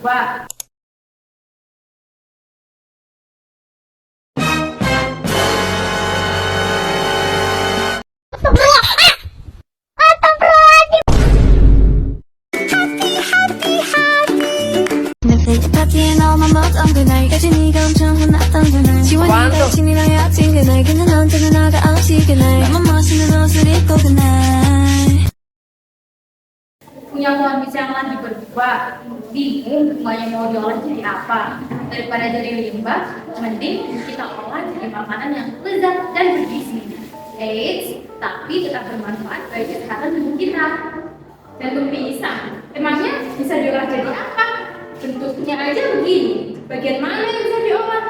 Wah, Netflix 파티에 너만 멋없는 날까지 네가 엄청 혼났던 그날 지원이 당신이랑 약진 그날 그는 언제나 나가 없이 그날 나만 멋있는 옷을 입고 그날 punya kondisi yang lagi berdua, bingung bunganya mau diolah jadi apa. Daripada jadi limbah, mending kita olah jadi makanan yang lezat dan bergizi. Eits, tapi tetap bermanfaat bagi kesehatan tubuh kita. Jantung pisang, emangnya bisa diolah jadi apa? Bentuknya aja begini. Bagian mana yang bisa diolah?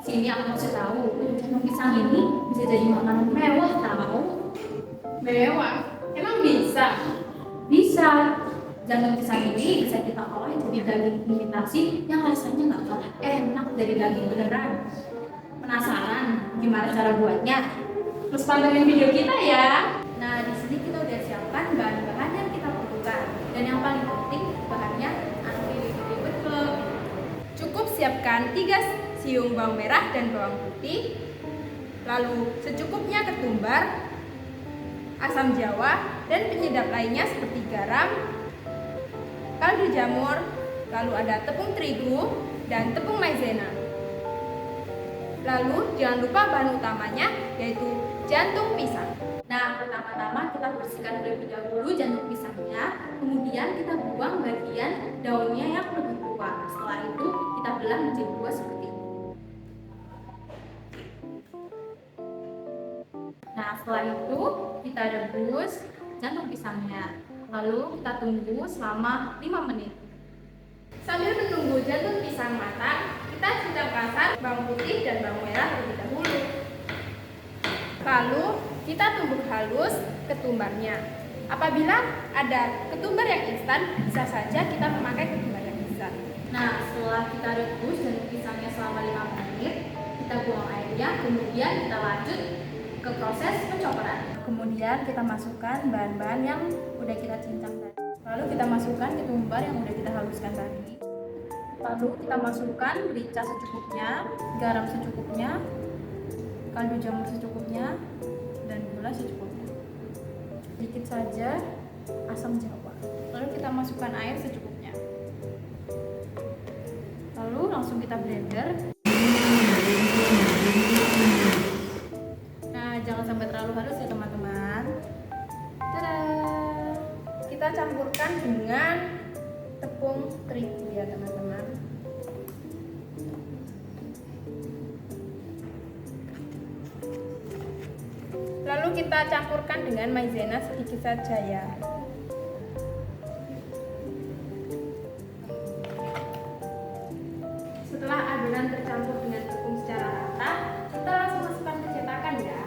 Sini aku kasih tahu, jantung pisang ini bisa jadi makanan mewah tahu. Mewah? Emang bisa? Bisa. Jantung pisang ini bisa kita olah jadi daging imitasi yang rasanya nggak kalah enak dari daging beneran. Penasaran gimana cara buatnya? Terus pantengin video kita ya. Nah, di sini kita udah siapkan bahan-bahan yang kita butuhkan. Dan yang paling penting bahannya anti ribet loh. Cukup siapkan 3 siung bawang merah dan bawang putih, lalu secukupnya ketumbar, asam jawa, dan penyedap lainnya seperti garam, kaldu jamur, lalu ada tepung terigu dan tepung maizena. Lalu jangan lupa bahan utamanya yaitu jantung pisang. Nah, pertama-tama kita bersihkan terlebih dahulu jantung pisangnya, kemudian kita buang bagian daunnya yang lebih tua. Setelah itu kita belah menjadi dua seperti ini. Nah, setelah itu kita rebus jantung pisangnya. Lalu kita tunggu selama 5 menit. Sambil menunggu jantung pisang matang, kita campurkan bawang putih dan bawang merah terlebih dahulu. Lalu kita tumbuk halus ketumbarnya. Apabila ada ketumbar yang instan, bisa saja kita memakai ketumbar yang instan. Nah, setelah kita rebus jantung pisangnya selama 5 menit, kita buang airnya, kemudian kita lanjut ke proses pencoporan. Kemudian kita masukkan bahan-bahan yang udah kita cincang tadi. Lalu kita masukkan ketumbar yang udah kita haluskan tadi. Lalu kita masukkan merica secukupnya, garam secukupnya, kaldu jamur secukupnya, dan gula secukupnya. Sedikit saja asam jawa. Lalu kita masukkan air secukupnya. Lalu langsung kita blender. Nah, jangan sampai terlalu halus ya teman-teman. Tada! Kita campurkan dengan tepung terigu ya teman-teman. Lalu kita campurkan dengan maizena sedikit saja ya. Setelah adonan tercampur dengan tepung secara rata, kita langsung masukkan ke cetakan ya.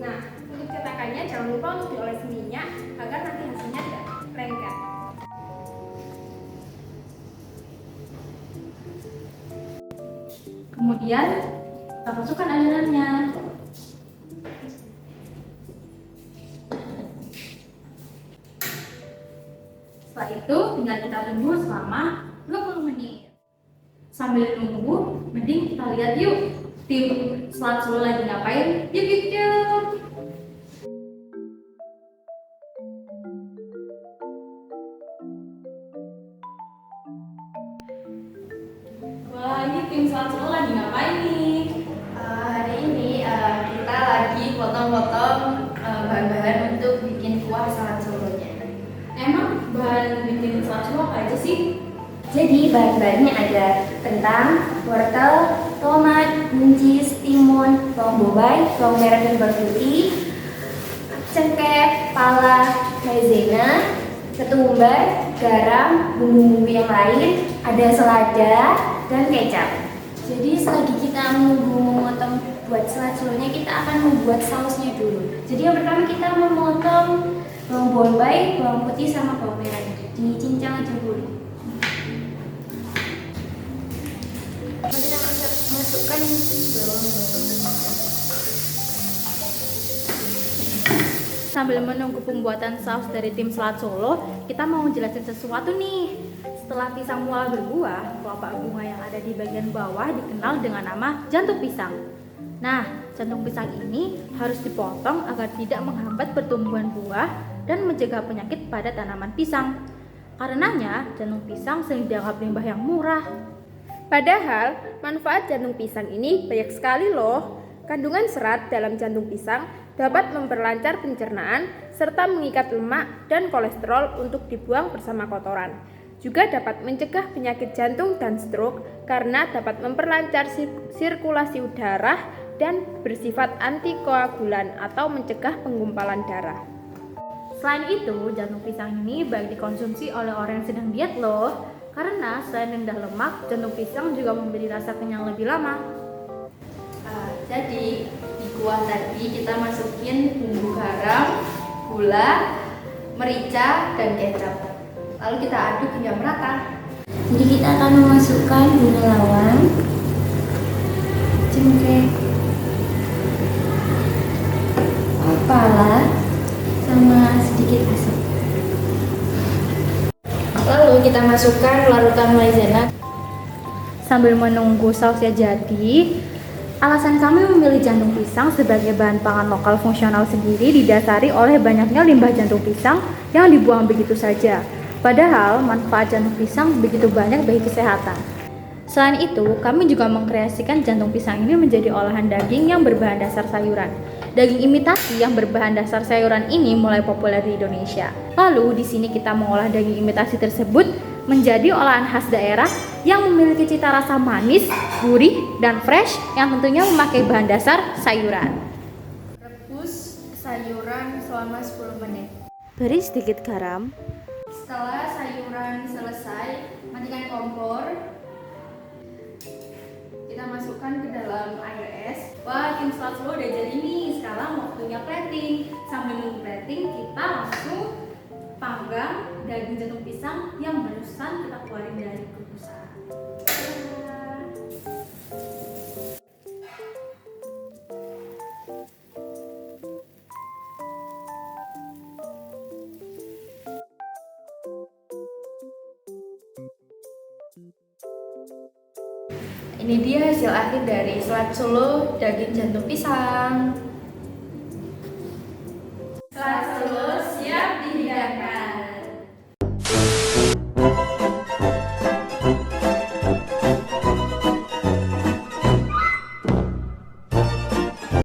Nah, untuk cetakannya jangan lupa untuk dioles minyak agar nanti hasilnya tidak lengket. Kemudian kita masukkan adonannya. Setelah itu tinggal kita tunggu selama 20 menit. Sambil nunggu, mending kita lihat yuk tim Selat Solo lagi ngapain. Yuk yuk yuk. Wah, ini tim Selat Solo lagi ngapain nih? Hari ini kita lagi potong-potong bahan-bahan untuk bikin kuah salad solonya. Emang bahan bikin Selat Solo apa aja sih? Jadi bahan-bahannya ada kentang, wortel, tomat, buncis, timun, bawang bombay, bawang merah dan bawang putih, cengkeh, pala, maizena, ketumbar, garam, bumbu-bumbu yang lain, ada selada dan kecap. Jadi selagi kita menunggu memotong buat salad solonya, kita akan membuat sausnya dulu. Jadi yang pertama kita memotong bawang bombay, bawang putih sama bawang merah. Dicincang aja dulu. Kita masukkan bawang. Sambil menunggu pembuatan saus dari tim Selat Solo, kita mau jelasin sesuatu nih. Setelah pisang mulai berbuah, kelopak bunga yang ada di bagian bawah dikenal dengan nama jantung pisang. Nah, jantung pisang ini harus dipotong agar tidak menghambat pertumbuhan buah dan mencegah penyakit pada tanaman pisang. Karenanya, jantung pisang sering dianggap limbah yang murah. Padahal, manfaat jantung pisang ini banyak sekali loh. Kandungan serat dalam jantung pisang dapat memperlancar pencernaan serta mengikat lemak dan kolesterol untuk dibuang bersama kotoran. Juga dapat mencegah penyakit jantung dan stroke karena dapat memperlancar sirkulasi darah dan bersifat antikoagulan atau mencegah penggumpalan darah. Selain itu, jantung pisang ini baik dikonsumsi oleh orang yang sedang diet loh. Karena selain rendah lemak, jantung pisang juga memberi rasa kenyang lebih lama. Jadi di kuah tadi kita masukin bumbu garam, gula, merica, dan kecap. Lalu kita aduk hingga merata. Jadi kita akan memasukkan gula lawang, cengkeh, pala, sama sedikit asam. Lalu kita masukkan larutan maizena. Sambil menunggu sausnya jadi, alasan kami memilih jantung pisang sebagai bahan pangan lokal fungsional sendiri didasari oleh banyaknya limbah jantung pisang yang dibuang begitu saja. Padahal manfaat jantung pisang begitu banyak bagi kesehatan. Selain itu, kami juga mengkreasikan jantung pisang ini menjadi olahan daging yang berbahan dasar sayuran. Daging imitasi yang berbahan dasar sayuran ini mulai populer di Indonesia. Lalu di sini kita mengolah daging imitasi tersebut menjadi olahan khas daerah yang memiliki cita rasa manis, gurih, dan fresh yang tentunya memakai bahan dasar sayuran. Rebus sayuran selama 10 menit. Beri sedikit garam. Setelah sayuran selesai, matikan kompor. Kita masukkan ke dalam air es. Wah, tim Slatlo udah jadi nih. Sekarang waktunya plating. Sambil nunggu plating, kita langsung panggang daging jantung pisang yang barusan kita keluarin dari kukusan. Ini dia hasil akhir dari Slat Solo daging jantung pisang.